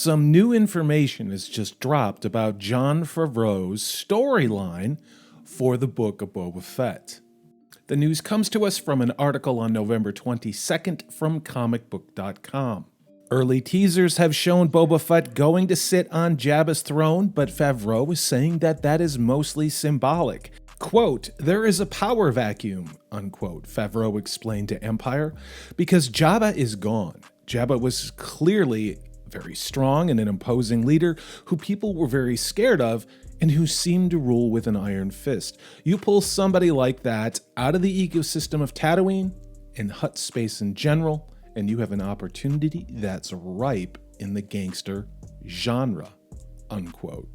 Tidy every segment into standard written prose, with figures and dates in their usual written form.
some new information has just dropped about Jon Favreau's storyline for the Book of Boba Fett. The news comes to us from an article on November 22nd from comicbook.com. Early teasers have shown Boba Fett going to sit on Jabba's throne, but Favreau is saying that that is mostly symbolic. Quote, "There is a power vacuum," unquote, Favreau explained to Empire, because Jabba is gone. Jabba was clearly very strong and an imposing leader who people were very scared of and who seemed to rule with an iron fist. You pull somebody like that out of the ecosystem of Tatooine and Hutt space in general, and you have an opportunity that's ripe in the gangster genre, unquote.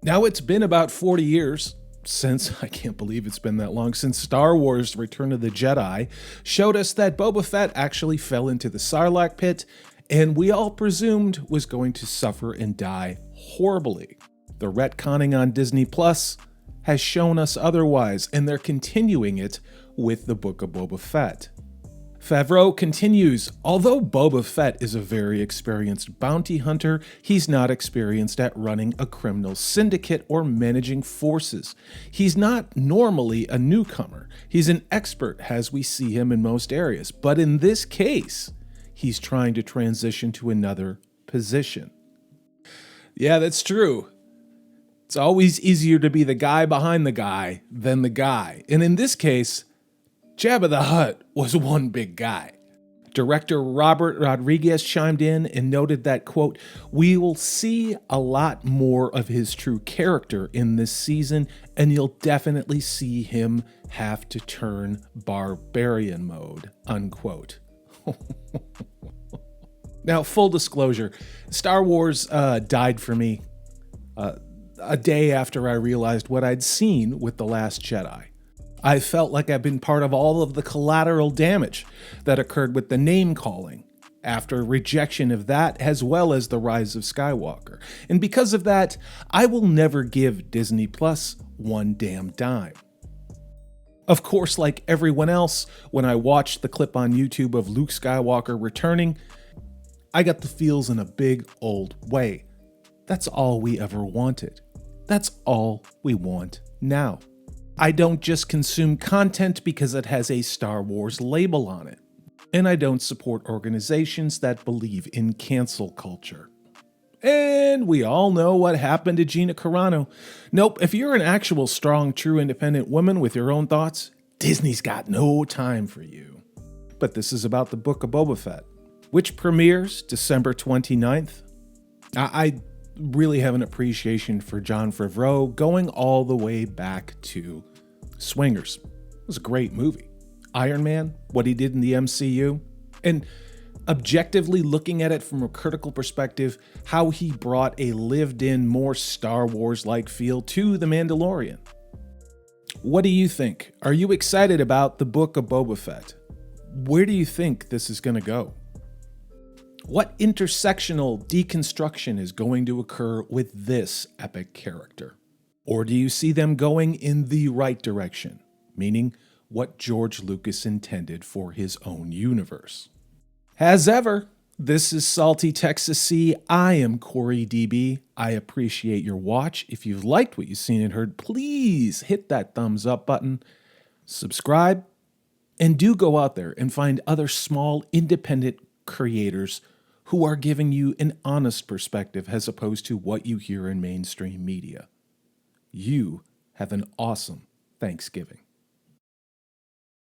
Now it's been about 40 years since, I can't believe it's been that long, since Star Wars Return of the Jedi showed us that Boba Fett actually fell into the Sarlacc pit, and we all presumed was going to suffer and die horribly. The retconning on Disney Plus has shown us otherwise, and they're continuing it with the Book of Boba Fett. Favreau continues, although Boba Fett is a very experienced bounty hunter, he's not experienced at running a criminal syndicate or managing forces. He's not normally a newcomer. He's an expert as we see him in most areas, but in this case, he's trying to transition to another position. Yeah, that's true. It's always easier to be the guy behind the guy than the guy. And in this case, Jabba the Hutt was one big guy. Director Robert Rodriguez chimed in and noted that, quote, "We will see a lot more of his true character in this season, and you'll definitely see him have to turn barbarian mode," unquote. Now, full disclosure, Star Wars died for me a day after I realized what I'd seen with The Last Jedi. I felt like I've been part of all of the collateral damage that occurred with the name calling after rejection of that, as well as the rise of Skywalker. And because of that, I will never give Disney Plus one damn dime. Of course, like everyone else, when I watched the clip on YouTube of Luke Skywalker returning, I got the feels in a big old way. That's all we ever wanted. That's all we want now. I don't just consume content because it has a Star Wars label on it. And I don't support organizations that believe in cancel culture. And we all know what happened to Gina Carano. Nope, if you're an actual strong, true, independent woman with your own thoughts, Disney's got no time for you. But this is about the Book of Boba Fett, which premieres December 29th. I really have an appreciation for Jon Favreau going all the way back to Swingers. It was a great movie. Iron Man, what he did in the MCU, and objectively looking at it from a critical perspective, how he brought a lived-in, more Star Wars-like feel to The Mandalorian. What do you think? Are you excited about the Book of Boba Fett? Where do you think this is going to go? What intersectional deconstruction is going to occur with this epic character? Or do you see them going in the right direction, meaning what George Lucas intended for his own universe? As ever, this is Salty Texas C. I am Corey DB. I appreciate your watch. If you've liked what you've seen and heard, please hit that thumbs up button, subscribe, and do go out there and find other small independent creators who are giving you an honest perspective as opposed to what you hear in mainstream media. You have an awesome Thanksgiving.